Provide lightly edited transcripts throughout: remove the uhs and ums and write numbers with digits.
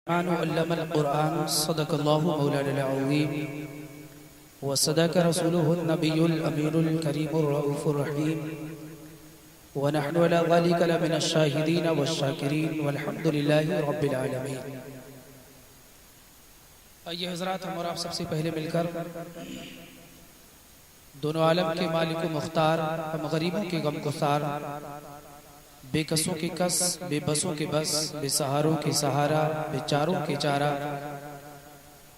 अल्लमल कुरान सदक़ल्लाहु मौलाना अज़ीम व सदक़ रसूलुहुन नबियुल अमीनुल करीमुर रऊफ़ुर रहीम व नहनु अला ज़ालिका लमिनश शाहिदीन वश्शाकिरीन वल्हम्दुलिल्लाहि रब्बिल आलमीन। आइए हज़रात, हम और आप सबसे पहले मिलकर दोनों आलम के मालिक व मुख्तार, हम गरीबों के गमगुसार, बेकसों के कस, बेबसों के बस, बेसहारों के सहारा, बेचारों के चारा,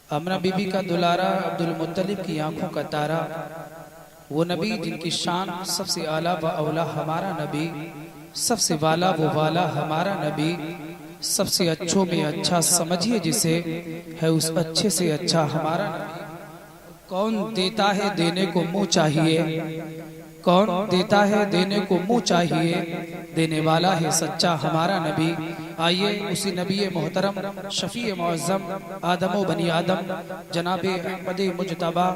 अमना बीबी का दुलारा, अब्दुल मुत्तलिब की आंखों का तारा, वो नबी जिनकी शान सबसे आला व औला हमारा नबी, सबसे वाला वो वाला हमारा नबी, सबसे अच्छों में अच्छा समझिए जिसे, है उस अच्छे से अच्छा हमारा नबी। कौन देता है देने को मुँह चाहिए, कौन देता है देने को मुँह चाहिए, देने वाला है सच्चा हमारा नबी। आइए उसी नबी मोहतरम शफी मुअज़्ज़म आदम व बनी आदम जनाब अहमद मुज्तबा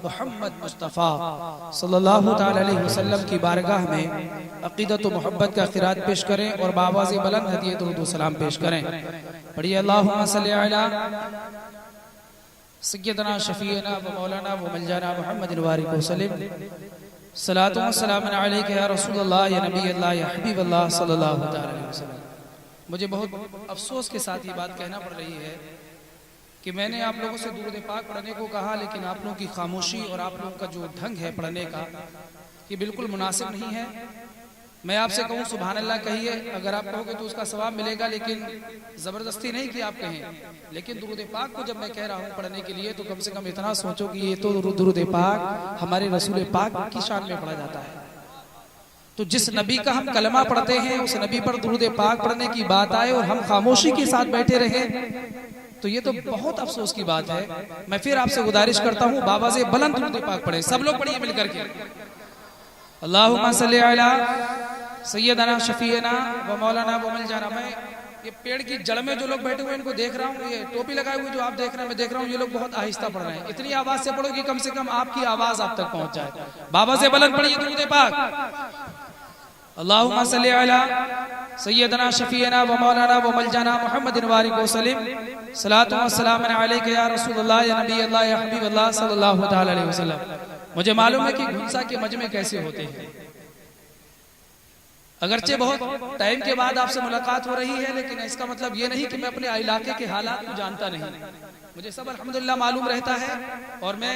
मोहम्मद मुस्तफ़ा सल्लल्लाहु तआला अलैहि वसल्लम की बारगाह में अक़ीदत व मोहब्बत का क़िरात पेश करें और बावाज़ बुलंद हदियत दुरूद व सलाम पेश करें। पढ़िए अल्लाहुम्मा सल्लि अला सय्यदना शफीना व मौलाना व मलजाना मुहम्मदिन वारिक वसल्लम सलातु व सलाम अलैका या रसूलल्लाह या नबी अल्लाह या हबीब अल्लाह सल्लल्लाहु तआला अलैहि वसल्लम। मुझे बहुत अफसोस के साथ ये बात कहना पड़ रही है कि मैंने आप लोगों से दुरूद पाक पढ़ने को कहा, लेकिन आप लोगों की खामोशी और आप लोगों का जो ढंग है पढ़ने का, ये बिल्कुल मुनासिब नहीं है। मैं आपसे कहूँ सुभान अल्लाह कहिए, अगर आप कहोगे तो उसका सवाब मिलेगा, लेकिन ज़बरदस्ती नहीं कि आप कहें। लेकिन दुरूद पाक को जब मैं कह रहा हूँ पढ़ने के लिए, तो कम से कम इतना सोचो कि ये तो दुरूद पाक हमारे रसूल पाक की शान में पढ़ा जाता है। तो जिस नबी का हम कलमा पढ़ते हैं, उस नबी पर दुरूद पाक पढ़ने की बात आए और हम खामोशी के साथ बैठे रहे, तो ये तो बहुत अफसोस की बात है। मैं फिर आपसे गुजारिश करता हूँ, बाबा से बुलंद दुरूद पाक पढ़े, सब लोग पढ़िए मिलकर के। अल्लाहुम्मा सल्लि अला सय्यदना शफीना व मौलाना व मलजाना। मैं ये पेड़ की जड़ में जो लोग बैठे हुए इनको देख रहा हूँ, ये टोपी लगाए हुए जो आप देख रहे हैं, मैं देख रहा हूँ, ये लोग बहुत आहिस्ता पढ़ रहे हैं। इतनी आवाज से पढ़ो कि कम से कम आपकी आवाज आप तक पहुंच जाए। बाबा से बुलंद पढ़िए दुरूद पाक। अल्लाहुम्मा सल्लि अला सय्यदना शफीना व मौलाना व मलजाना मुहम्मदिन वारिक वसल्लम सलातु व सलाम अलैका या रसूलल्लाह या नबी अल्लाह या हबीब अल्लाह सल्लल्लाहु तआला अलैहि वसल्लम। मुझे मालूम है कि घुंसा के मजमे कैसे होते हैं। अगरचे बहुत टाइम के बाद आपसे मुलाकात हो रही है, लेकिन इसका मतलब ये नहीं कि मैं अपने इलाके के हालात को जानता नहीं। मुझे सब अल्हम्दुलिल्लाह मालूम रहता है, और मैं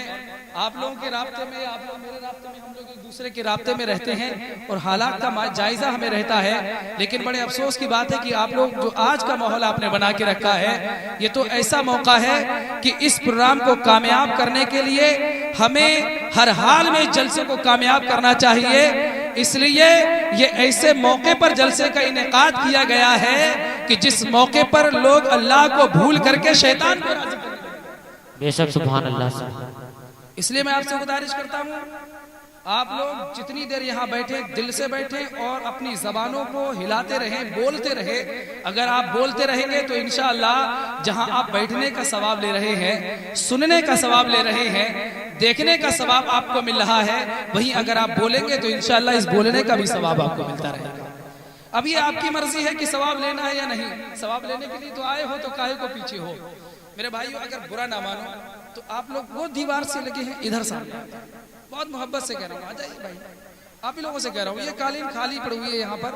आप लोगों के राब्ते में, आप लोग मेरे राब्ते में, हम लोग एक दूसरे के राब्ते में रहते हैं और हालात का जायजा हमें रहता है। लेकिन बड़े अफसोस की बात है कि आप लोग जो आज का माहौल आपने बना के रखा है, ये तो ऐसा मौका है कि इस प्रोग्राम को कामयाब करने के लिए हमें हर हाल में जलसे को कामयाब करना चाहिए। इसलिए ये ऐसे मौके पर जलसे का इनेकाद किया गया है कि जिस मौके पर लोग अल्लाह को भूल करके शैतान को राजी करें। बेशक सुभान अल्लाह। इसलिए मैं आपसे गुजारिश करता हूँ, आप लोग जितनी देर यहाँ बैठे दिल से बैठे और अपनी जबानों को हिलाते रहें, बोलते रहे। अगर आप बोलते रहेंगे तो इंशाअल्लाह जहाँ आप बैठने का सवाब ले रहे हैं, सुनने का सवाब ले रहे हैं, देखने का सवाब आपको मिल रहा है, वहीं अगर आप बोलेंगे तो इंशाअल्लाह इस बोलने का भी सवाब आपको मिलता रहेगा। अब ये आपकी मर्जी है कि सवाब लेना है या नहीं। सवाब लेने के लिए तो आए हो, तो काहे को पीछे हो। मेरे भाइयों, अगर बुरा ना मानो तो आप लोग वो दीवार से लगे हैं इधर सामने, बहुत मोहब्बत से कह रहा हूँ, आ जाइए भाई। आप ही लोगों से कह रहा हूँ, ये कालीन खाली पड़ी हुई है यहाँ पर,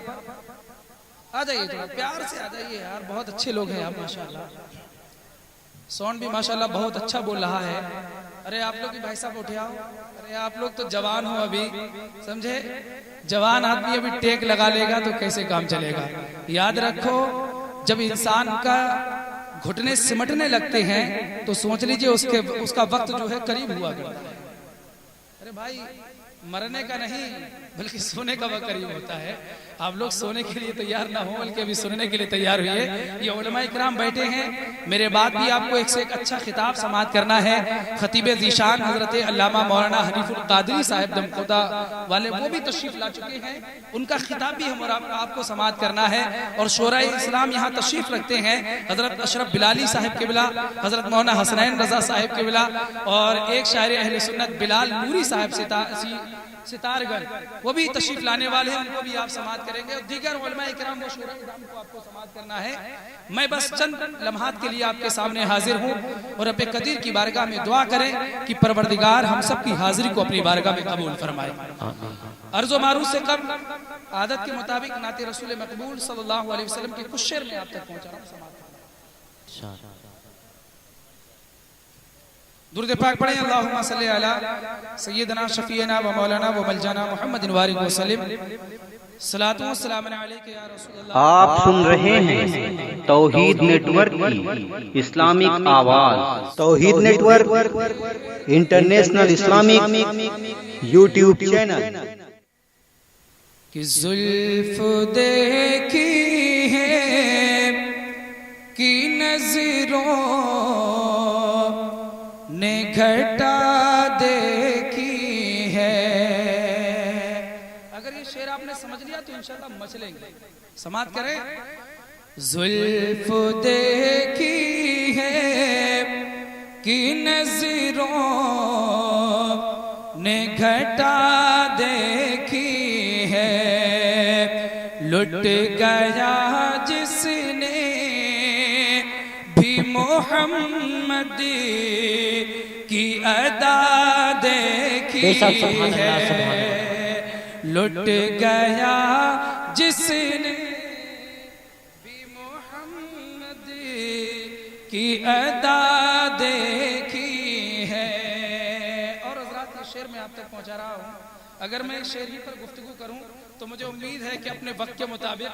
आ जाइए, थोड़ा प्यार से आ जाइए यार। बहुत अच्छे लोग हैं आप, माशाल्लाह। साउंड भी माशाल्लाह बहुत अच्छा बोल रहा है। अरे आप लोग भी भाई साहब उठे आओ। अरे आप लोग तो जवान हो अभी, समझे। जवान आदमी अभी टेक लगा लेगा तो कैसे काम चलेगा। याद रखो, जब इंसान का घुटने सिमटने लगते हैं तो सोच लीजिए उसका वक्त जो है करीब हुआ करता है। अरे भाई, मरने का नहीं बल्कि सोने का वक्त करीब होता है। आप लोग सोने के लिए तैयार ना हो, बल्कि अभी सुनने के लिए तैयार हुए। ये उलमा इकराम बैठे हैं, मेरे बाद भी आपको एक से एक अच्छा खिताब समाअत करना है। खतीब ज़ीशान हजरत अल्लामा मौलाना हनीफुल कादरी साहिब दमखुदा वाले, वो भी तशरीफ ला चुके हैं। उनका खिताब भी हम और आपको समाअत करना है। और शोराए इस्लाम यहाँ तशरीफ रखते हैं, हजरत अशरफ बिलाली साहिब किबला, हजरत मौलाना हसनैन रजा साहिब किबला, और एक शायर अहले सुन्नत बिलाल नूरी साहिब से सितारगढ़, वो भी तशरीफ लाने वाले हैं, उनको भी आप समाअत करेंगे और दीगर उलमा इकराम व शूरा इकराम को आपको समाअत करना है। मैं बस चंद लम्हात के लिए आपके सामने हाजिर हूँ और रब्बे कदीर की बारगाह में दुआ करें कि परवरदिगार हम सब की हाजिरी को अपनी बारगाह में कबूल फरमाए। अर्ज़ो मारूफ से कब आदत के मुताबिक नाते रसूल मकबूल सल्लल्लाहु अलैहि वसल्लम के कुछ शेर में आप तक पहुँचा रहा हूँ। दुरूद पाक पढ़ें। अल्लाहुम्मा सल्ली अला सय्यदना शफीना व मौलाना व मलजाना मुहम्मदिन वारिक वसल्लम। सलातु व सलाम अलैका या रसूल अल्लाह। आप सुन रहे हैं तौहीद नेटवर्क की इस्लामिक आवाज। Tauheed network international Islamic YouTube channel. कि जुल्फ देखी है कि नजरों ने घटा देखी है। अगर ये शेर आपने समझ लिया तो इंशाल्लाह मचलेंगे। समाअत करें। जुल्फ देखी है कि नजरों ने घटा देखी है, लुट गया जिसने भी मोहम्मद की अदा देखी है, लुट गया जिसने भी मोहम्मद की अदा देखी है। और हज़रात ये शेर मैं आप तक पहुंचा रहा हूँ। अगर मैं इस शेर ही पर गुफ्तगू करूं तो मुझे उम्मीद है कि अपने वक्त के मुताबिक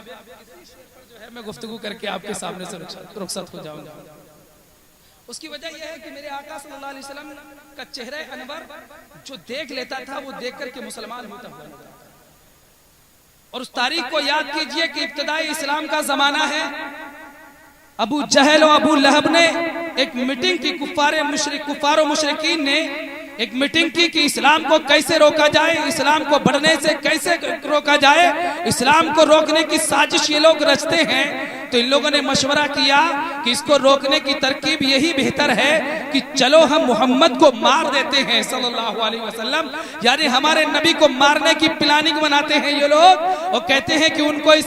जो है मैं गुफ्तगू करके आपके सामने से रुखसत हो जाऊंगा। उसकी वजह यह है कि मेरे आका सल्लल्लाहु अलैहि वसल्लम का चेहरा अनवर जो देख लेता था वो देख करके मुसलमान होता हुआ। और उस तारीख को याद कीजिए कि इब्तिदाई इस्लाम का जमाना है। अबू जहल और अबू लहब ने एक मीटिंग की, कुफ्फार मुशरिकीन ने एक मीटिंग की कि इस्लाम को कैसे रोका जाए, इस्लाम को बढ़ने से कैसे रोका जाए। इस्लाम को रोकने की साजिश ये लोग रचते हैं। तो इन लोगों ने मशवरा किया कि इसको रोकने की तरकीब यही बेहतर है कि चलो हम मोहम्मद को मार देते हैं सल्लल्लाहु अलैहि वसल्लम, यानी हमारे नबी को मारने की प्लानिंग बनाते हैं ये लोग और कहते हैं कि उनको इस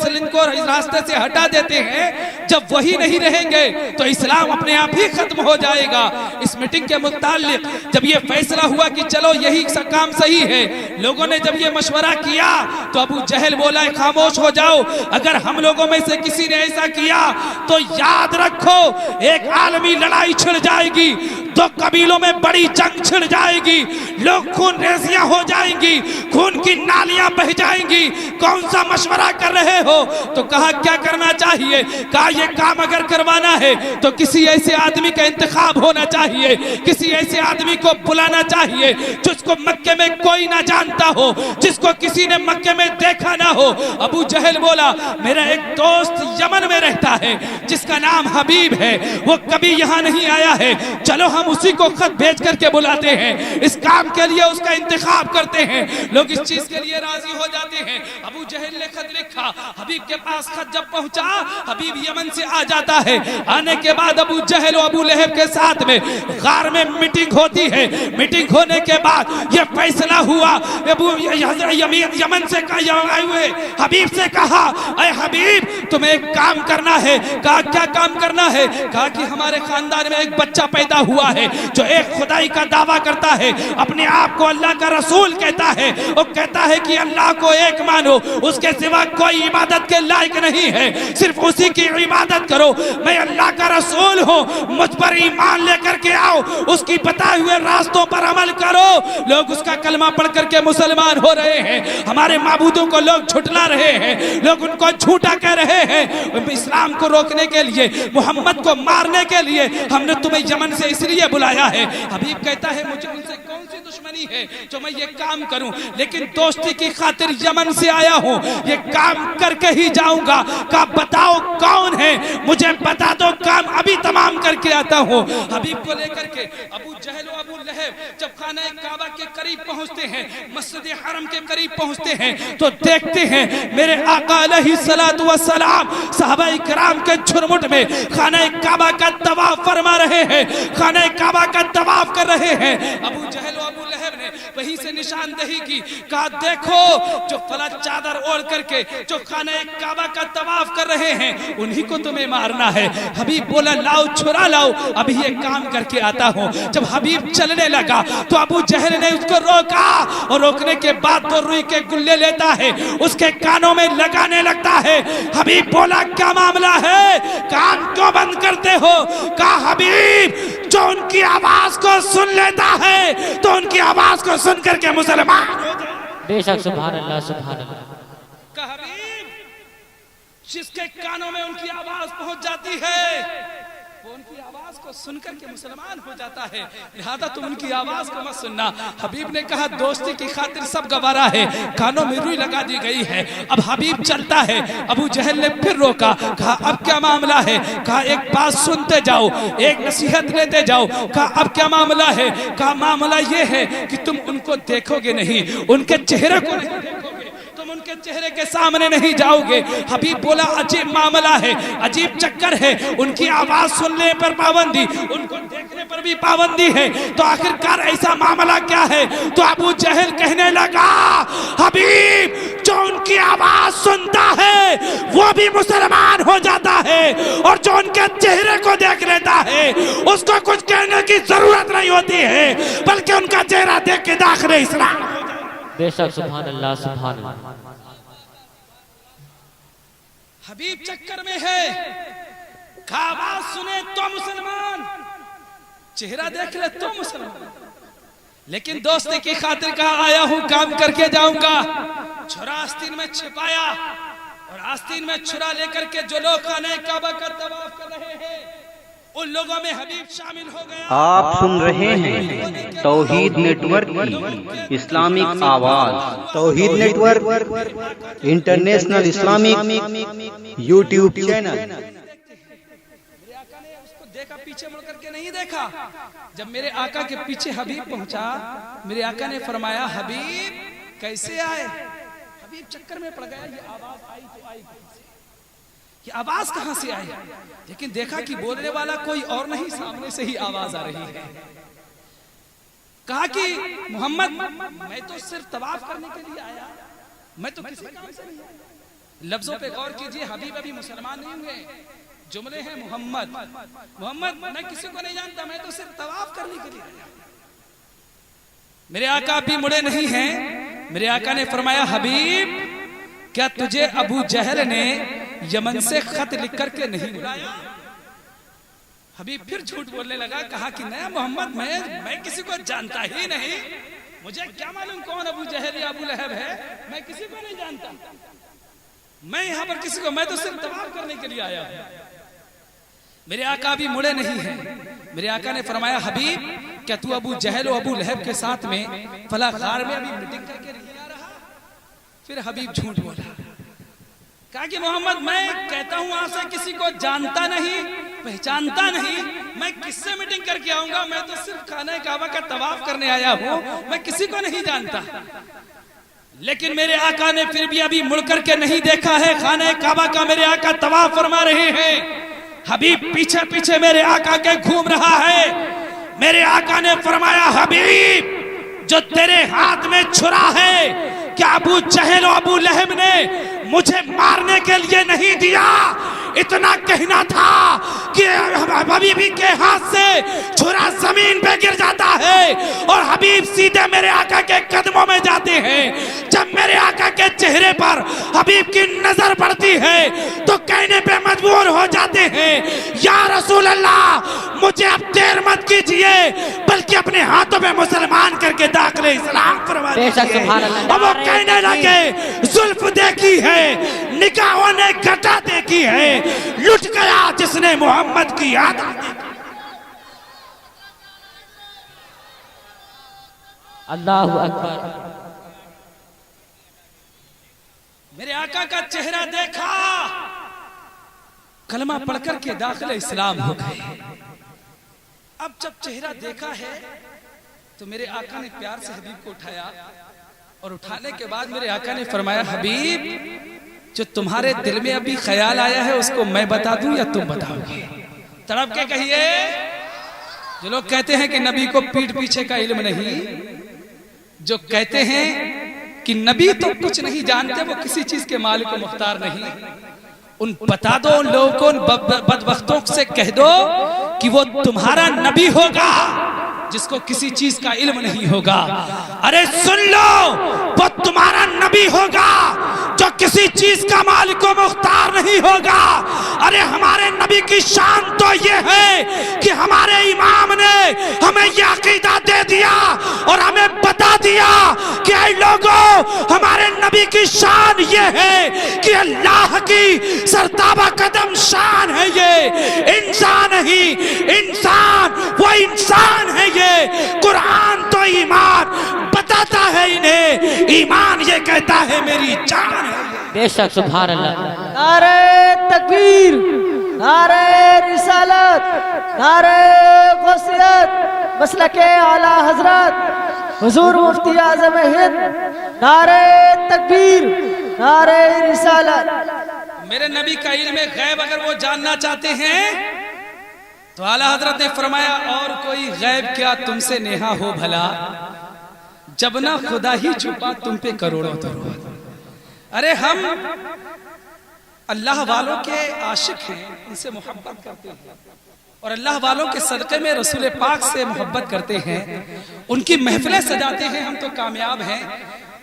रास्ते से हटा देते हैं। जब वही नहीं रहेंगे तो इस्लाम अपने आप ही खत्म हो जाएगा। इस मीटिंग के मुताल्लिक जब ये फैसला हुआ कि चलो यही काम सही है, लोगों ने जब ये मशवरा किया तो अबू जहल बोला खामोश हो जाओ, अगर हम लोगों में से किसी ने ऐसा किया तो याद रखो एक आलमी लड़ाई छिड़ जाएगी, दो कबीलों में बड़ी जंग छिड़ जाएगी, लोग खून रेजियां हो जाएंगी, खून की नालियां बह जाएंगी। कौन सा मशवरा कर रहे हो? तो कहा क्या करना चाहिए? कहा ये काम अगर करवाना है तो किसी ऐसे आदमी का इंतखाब होना चाहिए, किसी ऐसे आदमी को बुलाना चाहिए जिसको मक्के में कोई ना जानता हो, जिसको किसी ने मक्के में देखा ना हो। अबू जहल बोला मेरा एक दोस्त यमन में रहता है जिसका नाम हबीब है, वो कभी यहाँ नहीं आया है, चलो हम उसी को खत भेज करके बुलाते हैं, इस काम के लिए उसका इंतखाब करते हैं। लोग इस चीज के लिए राजी हो जाते हैं। अबू जहल ने खत लिखा, हबीब के पास खत जब पहुंचा, हबीब यमन से आ जाता है। आने के बाद अबू जहल और अबू लहब के साथ में गार में मीटिंग होती है। मीटिंग होने के बाद यह फैसला हुआ, यमन से आए हुए हबीब से कहा अरे हबीब तुम्हें एक काम करना है। कहा क्या काम करना है? कहा कि हमारे खानदान में एक बच्चा पैदा हुआ है जो एक खुदाई का दावा करता है, अपने आप को अल्लाह का रसूल कहता है, वो कहता है कि अल्लाह को एक मानो, उसके सिवा कोई इबादत के लायक नहीं है, सिर्फ उसी की इबादत करो, मैं अल्लाह का रसूल हूँ, मुझ पर ईमान लेकर के आओ, उसकी बताए हुए रास्तों पर अमल करो। लोग उसका कलमा पढ़ करके मुसलमान हो रहे हैं, हमारे माबूदों को लोग झुठला रहे हैं, लोग उनको झूठा कह रहे हैं। इस्लाम को रोकने के लिए, मोहम्मद को मारने के लिए हमने तुम्हें यमन से इसलिए बुलाया है। हबीब कहता है मुझे उनसे कौन सी दुश्मनी है जो मैं ये काम करूं, लेकिन दोस्ती की खातिर यमन से आया हूं, ये काम करके ही जाऊंगा। कहा बताओ कौन है, मुझे बता दो, काम अभी तमाम करके आता हूं। हबीब को लेकर के अबू जहल और अबू लहब जब खाना काबा के करीब पहुंचते हैं, मस्जिद हरम के करीब पहुंचते हैं, तो देखते हैं मेरे आका अलैहिस्सलातु वस्सलाम सहाबा इकराम के झुरमुट में खाना काबा का तवाफ फरमा रहे हैं, खाना काबा का तवाफ कर रहे हैं। अबू जहल और अबू लहब ने वहीं से निशानदेही की, कहा देखो जो फला चादर ओढ़ करके जो खाने काबा का तवाफ कर रहे हैं उन्हीं को तुम्हें मारना है। हबीब बोला लाओ छुरा लाओ, अभी ये काम करके आता हूँ। जब हबीब चलने लगा तो अबू जहल ने उसको रोका और रोकने के बाद तो रुई के गुल्ले लेता है, उसके कानों में लगाने लगता है। हबीब बोला क्या मामला है, कान क्यों बंद करते हो? कहा हबीब जो उनकी आवाज को सुन लेता है तो उनकी आवाज को सुन करके मुसलमान हो जाए। बेशक सुभान अल्लाह सुभान अल्लाह। कहा हबीब जिसके कानों में उनकी आवाज पहुंच जाती है वो उनकी आवाज को सुनकर के मुसलमान हो जाता है, लिहाजा तुम उनकी आवाज को मत सुनना। हबीब ने कहा दोस्ती की खातिर सब गवारा है, कानों में रुई लगा दी गई है। अब हबीब चलता है, अबू जहल ने फिर रोका, कहा अब क्या मामला है? कहा एक बात सुनते जाओ, एक नसीहत लेते जाओ। कहा अब क्या मामला है? कहा मामला ये है कि तुम उनको देखोगे नहीं, उनके चेहरे को नहीं देखोगे, तुम उनके चेहरे के सामने नहीं जाओगे। हबीब बोला अजीब मामला है, अजीब चक्कर है, उनकी आवाज सुनने पर पाबंदी, उनको देखने पर भी पाबंदी है, तो आखिरकार ऐसा मामला क्या है? तो अबू जहल कहने लगा हबीब जो उनकी आवाज सुनता है वो भी मुसलमान हो जाता है और जो उनके चेहरे को देख लेता है उसको कुछ कहने की जरूरत नहीं होती है, बल्कि उनका चेहरा देख के दाखिल इस्लाम हो जाता है। बेशक सुभान अल्लाह सुभान अल्लाह। हबीब चक्कर में है, आवाज सुने तो मुसलमान, चेहरा देख ले तो मुसलमान। लेकिन दोस्ती की खातिर कहा आया हूं काम करके जाऊंगा। छुरा आस्तीन में छिपाया और आस्तीन में छुरा लेकर के जो लोग खाने काबा का तवाफ कर रहे हैं उन लोगों में हबीब शामिल हो गया। आप सुन रहे हैं तौहीद नेटवर्क की इस्लामिक आवाज। Tauheed network international Islamic YouTube channel. मेरे आका ने उसको देखा, पीछे मुड़ करके नहीं देखा। जब मेरे आका के पीछे हबीब पहुंचा, मेरे आका ने फरमाया हबीब कैसे आए? हबीब चक्कर में पड़ गया, ये आवाज आई तो आई, ये आवाज कहां से आई? लेकिन देखा कि बोलने वाला कोई और नहीं, सामने से ही आवाज आ रही है। कहा कि मोहम्मद मैं तो सिर्फ तवाफ करने के लिए आया, मैं तो किसी काम से नहीं आया। लफ्जों पे गौर कीजिए, हबीब अभी मुसलमान नहीं हुए, जुमले हैं मोहम्मद मोहम्मद, मैं किसी को नहीं जानता, मैं तो सिर्फ तवाफ करने के लिए आया। मेरे आका भी मुड़े नहीं हैं। मेरे आका ने फरमाया हबीब क्या तुझे अबू जहल ने यमन से खत लिख करके नहीं बुलाया? हबीब फिर झूठ बोलने लगा, कहा कि नहीं मोहम्मद मैं किसी को जानता ही नहीं, मुझे क्या मालूम कौन अबू जहल या अबू लहब है, मैं किसी को नहीं जानता, मैं यहाँ पर किसी को, मैं तो सिर्फ तवाफ करने के लिए आया हूँ। मेरे आका भी मुड़े नहीं है। मेरे आका ने फरमाया हबीब क्या तू अबू जहल और अबू लहब के साथ में फला गार में अभी मीटिंग करके नहीं आ रहा? फिर हबीब झूठ बोला, कहा कि मोहम्मद मैं कहता हूं आपसे किसी को जानता नहीं, पहचानता नहीं, मैं किससे मीटिंग करके आऊंगा, मैं तो सिर्फ खाने काबा का तवाफ करने आया हूं, मैं किसी को नहीं जानता। लेकिन मेरे आका ने फिर भी अभी मुड़ करके नहीं देखा है, खाने काबा का मेरे आका तवाफ फरमा रहे हैं। हबीब पीछे पीछे मेरे आका के घूम रहा है। मेरे आका ने फरमाया हबीब जो तेरे हाथ में छुरा है, क्या अबू जहल और अबू लहब ने मुझे मारने के लिए नहीं दिया? इतना कहना था कि हबीबी के हाथ से छुरा जमीन पे गिर जाता है और हबीब सीधे मेरे आका के कदमों में जाते हैं। जब मेरे आका के चेहरे पर हबीब की नजर पड़ती है तो कहने पे मजबूर हो जाते हैं या रसूल अल्लाह मुझे अब देर मत कीजिए, बल्कि अपने हाथों में मुसलमान करके दाखिल इस्लाम करवा दीजिए। अब वो कहने लगे जुल्फ देखी है, निगाहों ने घटा देखी है, लुट गया जिसने मोहम्मद की याद देखी। अल्लाहु अकबर। मेरे आका का चेहरा देखा, कलमा पढ़कर के दाखिल इस्लाम हो गए। अब जब चेहरा देखा है तो मेरे आका ने प्यार से हबीब को उठाया और उठाने के बाद मेरे आका ने फरमाया हबीब जो तुम्हारे दिल में अभी ख्याल आया है उसको मैं बता दूं या तुम बताओगे? तड़प के कहिए। जो लोग कहते हैं कि नबी को पीठ पीछे का इल्म नहीं, जो कहते हैं कि नबी तो कुछ नहीं जानते, वो किसी चीज के मालिक व मुख्तार नहीं। उन बता दो उन लोगों को, उन बदबख्तों से कह दो कि वो तुम्हारा नबी होगा जिसको किसी चीज का इल्म नहीं होगा। अरे सुन लो, वो तुम्हारा नबी होगा जो किसी चीज का मालिक व मुख्तार नहीं होगा। अरे हमारे नबी की शान तो ये है कि हमारे इमाम ने हमें यह अकीदा दे दिया और हमें बता दिया कि ऐ लोगों, हमारे नबी की शान ये है कि अल्लाह की सरताबा कदम शान है ये, इंसान नहीं, इंसान वो इंसान है ये। कुरान तो ईमान बताता है इन्हें, ईमान ये कहता है मेरी जान है। बेशक सुभान अल्लाह। नारे तकबीर, नारे रिसालत, नारे गौसियत, मसलके आला हजरत हुजूर मुफ्ती आज़म हिंद, नारे तकबीर, नारे रिसालत। मेरे नबी का इल्म गैब अगर वो जानना चाहते हैं तो आला हजरत ने फरमाया, और कोई गैब क्या तुमसे नेहा हो भला, जब ना खुदा ही छुपा तुम पे करोड़ों दरूद। अरे हम अल्लाह वालों के आशिक हैं, उनसे मोहब्बत करते हैं और अल्लाह वालों के सदक़े में रसूल पाक से मोहब्बत करते हैं, उनकी महफिलें सजाते हैं। हम तो कामयाब हैं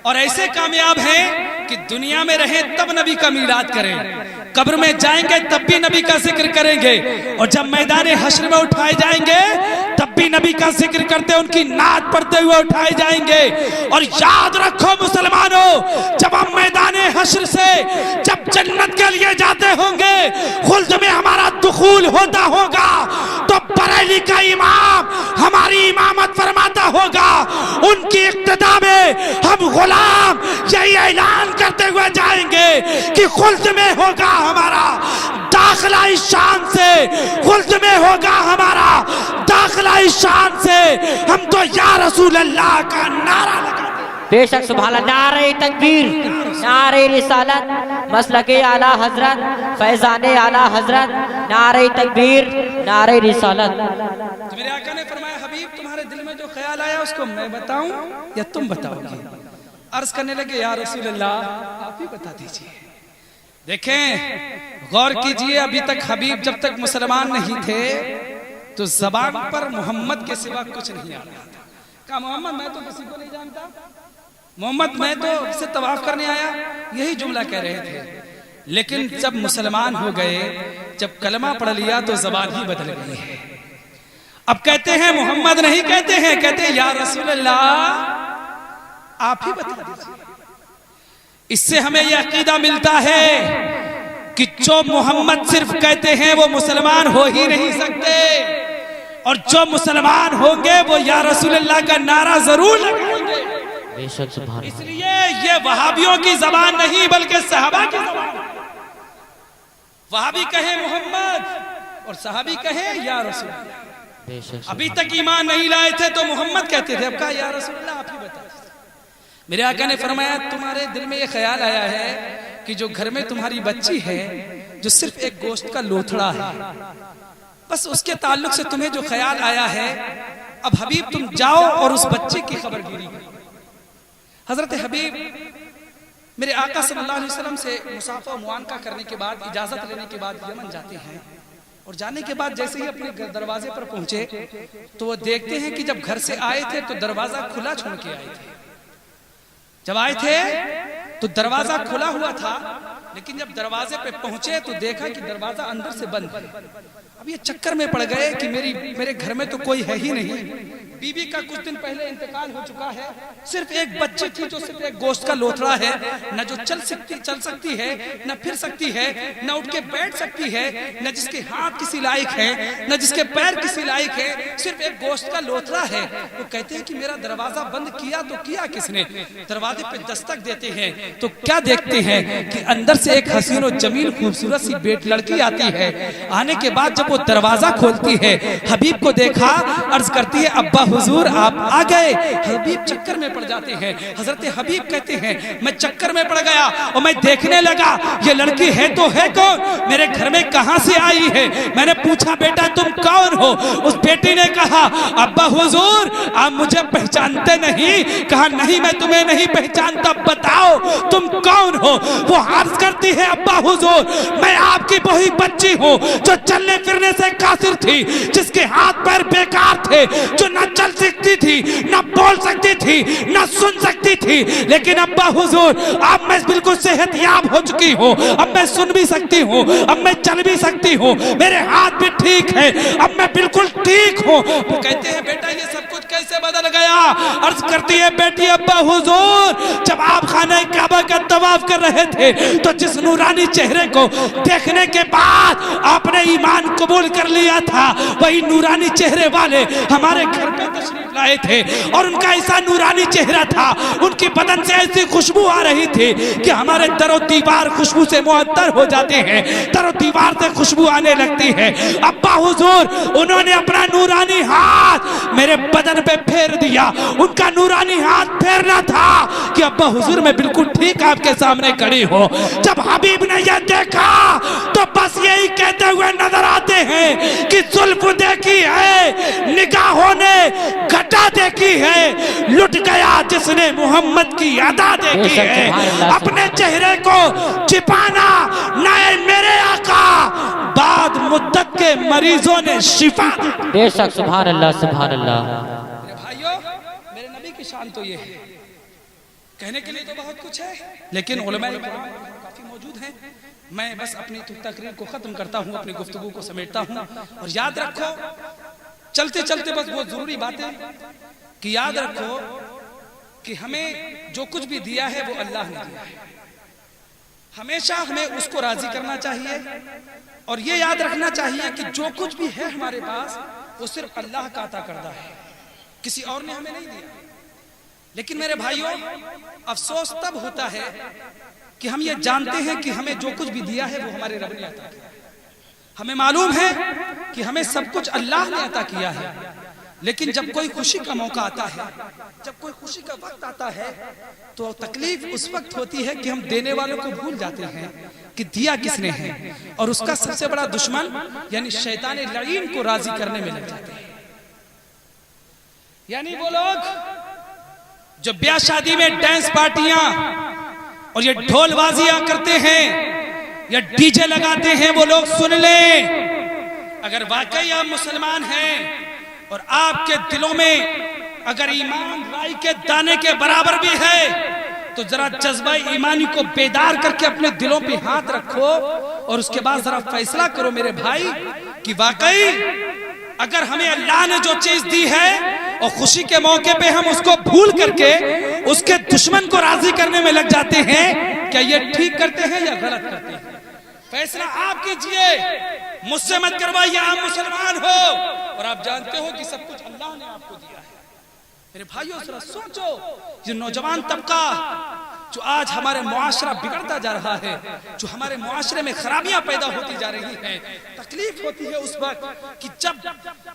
और ऐसे कामयाब हैं कि दुनिया में रहें तब नबी का मीलाद करें, कब्र में जाएंगे तब भी नबी का जिक्र करेंगे, और जब मैदान हश्र में उठाए जाएंगे तब भी नबी का जिक्र करते, उनकी नात पढ़ते हुए उठाए जाएंगे। और याद रखो मुसलमानों, जब हम मैदान हश्र से जब जन्नत के लिए जाते होंगे, खुल्द में हमारा दुखूल होता होगा, तो बरेली का इमाम हमारी इमामत फरमाता होगा, उनकी इक्तदा में हम गुलाम यही ऐलान करते हुए जाएंगे कि खुल्द में होगा हमारा दाखिला इस शान से, खुल्द में होगा हमारा दाखिला इस शान से। हम तो या रसूल अल्लाह का नारा लगाते। बेशक सुभान अल्लाह। नारे तकबीर, नारे रिसालत, मसलके आला हजरत, फैजाने आला हजरत, नारे तकबीर, नारे रिसालत। तो मेरे आका ने फरमाया, हबीब तुम्हारे दिल में जो ख्याल आया उसको मैं बताऊं या तुम बताओगे? अर्ज करने लगे, या रसूल अल्लाह आप ही बता दीजिए। देखें, गौर कीजिए, अभी तक हबीब जब तक मुसलमान नहीं थे तो जबान पर मोहम्मद के सिवा कुछ नहीं आ रहा था। कहा मोहम्मद मैं तो किसी को नहीं जानता, मोहम्मद मैं तो से तवाफ करने आया, यही जुमला कह रहे थे। लेकिन जब मुसलमान हो गए, जब कलमा पढ़ लिया तो जबान ही बदल गई है। अब कहते हैं मोहम्मद नहीं कहते हैं, कहते हैं या रसूल अल्लाह आप ही बता दीजिए। इससे हमें यह अकीदा मिलता है कि जो मोहम्मद सिर्फ कहते हैं वो मुसलमान हो ही नहीं सकते, और जो मुसलमान होंगे वो या रसूल अल्लाह का नारा जरूर लगाएंगे। बेशक सुभान। इसलिए ये वहाबियों की जबान नहीं बल्कि सहाबा की जबान। वहाबी कहे मोहम्मद और सहाबी कहे या रसूल अल्लाह। अभी तक ईमान नहीं लाए थे तो मोहम्मद कहते थे, अब कहा या रसूल अल्लाह आप ही बता। मेरे आका ने फरमाया, तुम्हारे दिल में ये ख्याल आया है कि जो घर में तुम्हारी बच्ची है जो सिर्फ एक गोश्त का लोथड़ा है, बस उसके ताल्लुक से तुम्हें जो ख्याल आया है, अब हबीब तुम जाओ और उस बच्चे की खबरगिरी करो। हजरत हबीब मेरे आका सल्लल्लाहु अलैहि वसल्लम से मुसाफा मुआनका करने के बाद, इजाजत लेने के बाद यमन जाते हैं, और जाने के बाद जैसे ही अपने दरवाजे पर पहुंचे तो वो देखते हैं कि जब घर से आए थे तो दरवाजा खुला छोड़ के आए थे। जब आए थे तो दरवाजा खुला हुआ था, लेकिन जब दरवाजे पे पहुंचे तो देखा कि दरवाजा अंदर से बंद है। अब ये चक्कर में पड़ गए कि मेरे घर में तो कोई है ही नहीं, बीबी का कुछ दिन पहले इंतकाल हो चुका है, सिर्फ एक बच्ची थी जो सिर्फ एक गोश्त का लोथड़ा है, न जो चल सकती है, न फिर सकती है, न उठ के बैठ सकती है, न जिसके हाथ किसी लायक है, न जिसके पैर किसी लायक है, सिर्फ एक गोश्त का लोथड़ा है। वो कहते हैं कि मेरा दरवाजा बंद किया तो किया किसने? दरवाजे पे दस्तक देते हैं तो क्या देखते हैं कि अंदर से एक हसीन और जमील खूबसूरत सी बेट लड़की आती है। आने के बाद जब वो दरवाजा खोलती है, हबीब को देखा, अर्ज करती है अब्बा हुजूर आप आ गए। हबीब चक्कर में पड़ जाते हैं। हजरत हबीब कहते हैं मैं चक्कर में पड़ गया और मैं देखने लगा ये लड़की है तो है कौन, मेरे घर में कहां से आई है। मैंने पूछा बेटा तुम कौन हो। उस बेटी ने कहा अब्बा हुजूर आप मुझे पहचानते नहीं। कहा नहीं मैं तुम्हें नहीं पहचानता, बताओ तुम कौन हो। वो अर्ज करती है अब्बा हुजूर मैं आपकी वही बच्ची हूँ जो चलने फिरने से कासिर थी, जिसके हाथ पैर बेकार थे, जो न चल सकती थी, न बोल सकती थी, न सुन सकती थी। लेकिन अब्बा हुजूर अब मैं बिल्कुल सेहतयाब हो चुकी हूँ, अब मैं सुन भी सकती हूँ, अब मैं चल भी सकती हूँ, मेरे हाथ भी ठीक है, अब मैं बिल्कुल ठीक हूँ। वो कहते हैं बेटा ये सब कुछ कैसे बदल गया। अर्ज करती है बेटी अब्बा हुजूर जब आप खाने काबा का तवाफ कर रहे थे तो जिस नूरानी चेहरे को देखने के बाद आपने ईमान कबूल कर लिया था, वही नूरानी चेहरे वाले हमारे घर पे तशरीफ लाए थे और उनका ऐसा नूरानी चेहरा था, उनकी बदन से ऐसी खुशबू आ रही थी कि हमारे दरो दीवार खुशबू से मुअत्तर हो जाते हैं, दरो दीवार से खुशबू आने लगती है। अब्बा हुजूर उन्होंने अपना नूरानी हाथ मेरे बदन पे फेर दिया। उनका नूरानी हाथ फेरना था कि अब्बा हुजूर मैं बिल्कुल ठीक आपके सामने खड़ी हो। जब हबीब ने यह देखा तो बस यही कहते हुए नजर आते हैं कि जुल्फ देखी है, निगाहों ने घटा देखी है, लुट गया जिसने मोहम्मद की अदा देखी है। अपने चेहरे को छिपाना नए मेरे आका, बाद मुद्दत के मरीजों ने शिफा। बेशक सुभान अल्लाह सुभान अल्लाह। मेरे भाइयों मेरे नबी की शान तो ये है, कहने के लिए तो बहुत कुछ है लेकिन उलमाए काफी मौजूद हैं। मैं बस अपनी तकरीर को खत्म करता हूँ, अपनी गुफ्तगू को समेटता हूँ। और याद रखो चलते चलते बस वो जरूरी बातें कि याद रखो कि हमें जो कुछ भी दिया है वो अल्लाह ने दिया है। हमेशा हमें उसको राजी करना चाहिए और ये याद रखना चाहिए कि जो कुछ भी है हमारे पास वो सिर्फ अल्लाह का अता करदा है, किसी और ने हमें नहीं दिया। लेकिन मेरे भाइयों अफसोस तब होता है कि हम ये जानते हैं कि हमें जो कुछ भी दिया है वो हमारे रब ने अता किया। हमें मालूम है कि हमें सब कुछ अल्लाह ने अता किया है, लेकिन जब कोई खुशी का मौका आता है, जब कोई खुशी का वक्त आता है तो तकलीफ उस वक्त होती है कि हम देने वालों को भूल जाते हैं कि दिया किसने है, और उसका सबसे बड़ा दुश्मन यानी शैतान लईन को राजी करने में लग जाते हैं। यानी वो लोग जो ब्याह शादी में डांस पार्टियां और ये ढोलबाजियां करते हैं या डीजे लगाते हैं, वो लोग सुन लें अगर वाकई आप मुसलमान हैं और आपके दिलों में अगर ईमान राई के दाने के बराबर भी है तो जरा जज्बा ईमानी को बेदार करके अपने दिलों पे हाथ रखो और उसके बाद जरा फैसला करो मेरे भाई कि वाकई अगर हमें अल्लाह ने जो चीज दी है और खुशी के मौके पे हम उसको भूल करके उसके दुश्मन को राजी करने में लग जाते हैं, क्या ये ठीक करते हैं या गलत करते हैं? फैसला आप कीजिए, मुझसे मत करवाइए। आप मुसलमान हो और आप जानते हो कि सब कुछ अल्लाह ने आपको दिया है। मेरे भाइयों जरा सोचो, ये नौजवान तबका जो आज हमारे मुआशरा बिगड़ता जा रहा है, जो हमारे मुआशरे में खराबियां पैदा होती जा रही हैं, तकलीफ होती है उस वक्त कि जब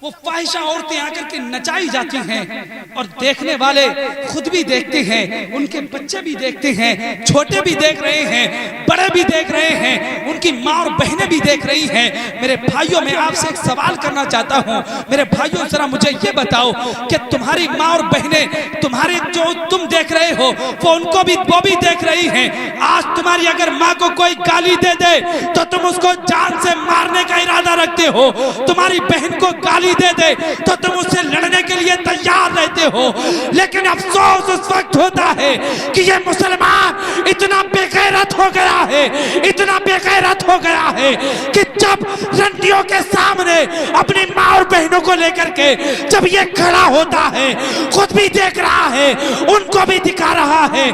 वो फाहिशा औरतें आकर के नचाई जाती हैं और देखने वाले खुद भी देखते हैं, उनके बच्चे भी देखते हैं, छोटे भी देख रहे हैं, बड़े भी देख रहे हैं, उनकी माँ और बहनें भी देख रही हैं। मेरे भाइयों मैं आपसे एक सवाल करना चाहता हूँ, मेरे भाइयों जरा मुझे ये बताओ कि तुम्हारी माँ और बहनें तुम्हारे जो तुम देख रहे हो वो भी देख रही हैं। आज तुम्हारी अगर माँ को कोई गाली दे दे तो तुम उसको जान से मारने का इरादा रखते हो, तुम्हारी बहन को गाली दे दे तो तुम उससे लड़ने के लिए तैयार रहते हो। लेकिन अफसोस उस वक्त होता है कि ये मुसलमान इतना बेगैरत हो गया है, इतना बेगैरत हो गया है कि जब रंडियों के सामने अपनी माँ और बहनों को लेकर के जब ये खड़ा होता है, खुद भी देख रहा है, उनको भी दिखा रहा है,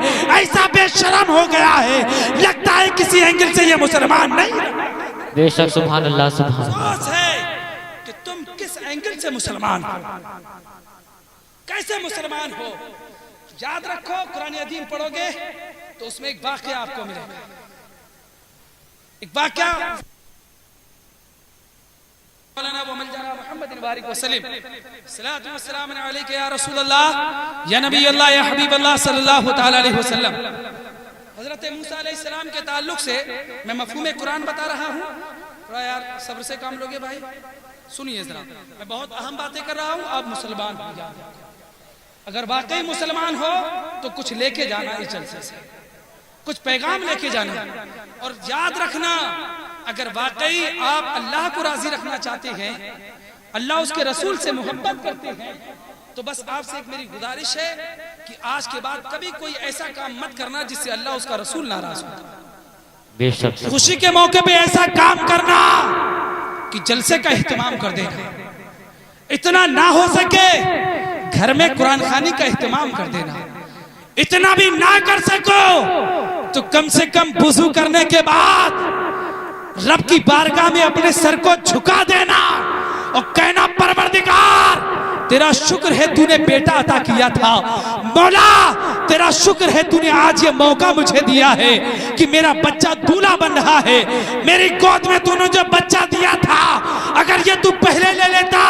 ऐसा बेशरम हो गया है, लगता है किसी एंगल से ये मुसलमान नहीं। बेशक सुभान अल्लाह सुभान अफसोस है कि तुम किस एंगल से मुसलमान हो, कैसे मुसलमान हो। याद रखो कुरान अजीम पढ़ोगे तो उसमें एक वाकया आपको मिलेगा, एक वाकया मौलाना व मलजाना मुहम्मद बारिक वसल्लम सलातु व सलाम अलैका या रसूल अल्लाह या नबी अल्लाह या हबीब अल्लाह सल्लल्लाहु तआला अलैहि वसल्लम। हजरत मूसा अलैहिस्सलाम के ताल्लुक से मैं मफ़हूम कुरान बता रहा हूँ, थोड़ा यार सब्र से काम लोगे भाई, सुनिए जरा, मैं बहुत अहम बातें कर रहा हूँ, आप मुसलमान हो जाओ। अगर वाकई मुसलमान हो तो कुछ लेके जाना इस जलसे से, कुछ पैगाम लेके जाना, और याद रखना अगर वाकई आप अल्लाह को राजी रखना चाहते हैं, अल्लाह उसके रसूल से मोहब्बत करते हैं, तो बस आपसे एक मेरी गुजारिश है कि आज के बाद कभी कोई ऐसा काम मत करना जिससे अल्लाह उसका रसूल नाराज हो। बेशक खुशी के मौके पे ऐसा काम करना कि जलसे का एहतमाम कर देना, इतना ना हो सके घर में कुरान खानी का एहतमाम कर देना, इतना भी ना कर सको तो कम से कम वुजू करने के बाद रब की बारगाह में अपने सर को झुका देना और कहना परवरदिगार तेरा शुक्र है तूने बेटा अता किया था, मौला तेरा शुक्र है तूने आज ये मौका मुझे दिया है कि मेरा बच्चा दूल्हा बन रहा है, मेरी गोद में तूने जो बच्चा दिया था अगर ये तू पहले ले लेता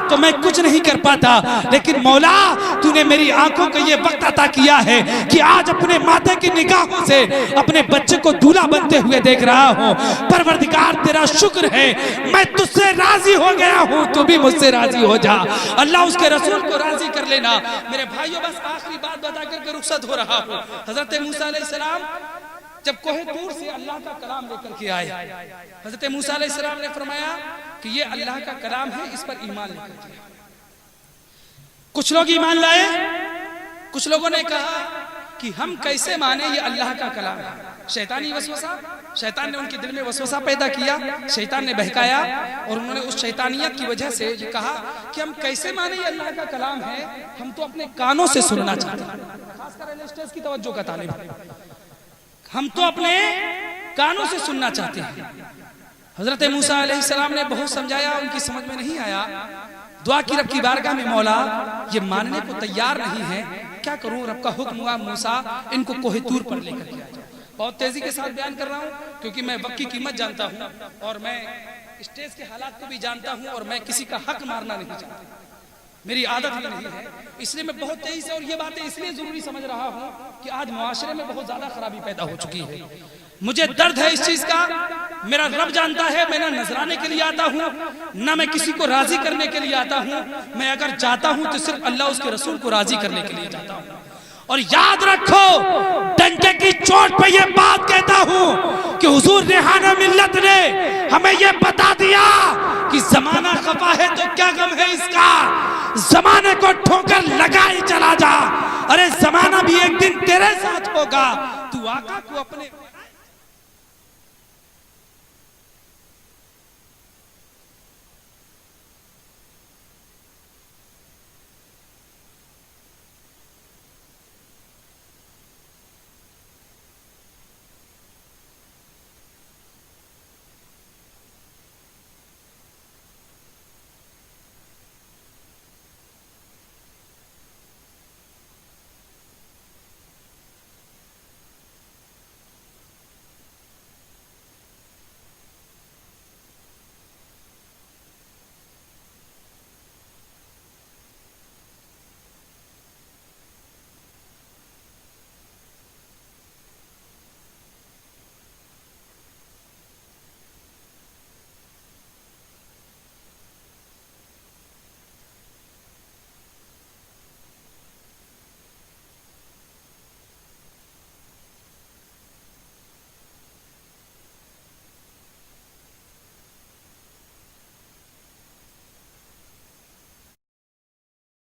तो मैं कुछ नहीं कर पाता, लेकिन मौला तूने मेरी आंखों को ये वक्त अता किया है कि आज अपने माता की निगाहों से अपने बच्चे को दूल्हा बनते हुए देख रहा हूँ। परवरदिगार तेरा शुक्र है, मैं तुझसे राजी हो गया हूँ, तू भी मुझसे राजी हो जा। अल्लाह उसके रसूल को राजी कर लेना। मेरे भाइयों बस आखिरी बात बता करके रुखसत हो रहा हूँ। हजरत मूसा अलैहिस्सलाम जब कोहे तूर से अल्लाह का कलाम लेकर के आए, हजरत मूसा अलैहिस्सलाम ने फरमाया कि ये अल्लाह का कलाम है, इस पर ईमान लेकर के। कुछ लोग ईमान लाए, कुछ लोगों ने कहा कि हम कैसे माने ये अल्लाह का कलाम है। शैतानी वसवसा, शैतान ने उनके दिल में वसवसा पैदा किया, शैतान ने बहकाया और उन्होंने उस शैतानियत की वजह से ये कहा कि हम कैसे माने ये अल्लाह का कलाम है, हम तो अपने कानों से सुनना चाहते हैं। खासकर स्टेज की तवज्जो का तालिब, हम तो अपने कानों से सुनना चाहते हैं। हजरत मूसा अलैहिस्सलाम ने बहुत समझाया, उनकी समझ में नहीं आया। दुआ की रब की बारगाह में, मौला ये मानने को तैयार नहीं है, क्या करूं? रब का हुक्म हुआ मूसा इनको कोहे तूर पर लेकर के आ जाओ। बहुत तेजी के साथ बयान कर रहा हूं क्योंकि मैं वक्त की कीमत जानता हूं और मैं स्टेज के हालात को भी जानता हूं और मैं किसी का हक मारना नहीं चाहता, मेरी आदत भी नहीं है, इसलिए मैं बहुत तेजी से, और ये बातें इसलिए जरूरी समझ रहा हूं कि आज मुआशरे में बहुत ज्यादा खराबी पैदा हो चुकी है। मुझे दर्द है इस चीज का, मेरा रब जानता है, मैं ना नजराने के लिए आता हूँ ना मैं किसी को राजी करने के लिए आता हूँ। मैं अगर जाता हूँ तो सिर्फ अल्लाह उसके रसूल को राजी करने के लिए जाता हूँ। और याद रखो, डंके की चोट पे ये बात कहता हूँ कि हुजूर रेहाना मिल्लत ने हमें ये बता दिया कि जमाना खफा है तो क्या गम है इसका, जमाने को ठोकर लगा ही चला जा। अरे जमाना भी एक दिन तेरे साथ होगा, तू आका को अपने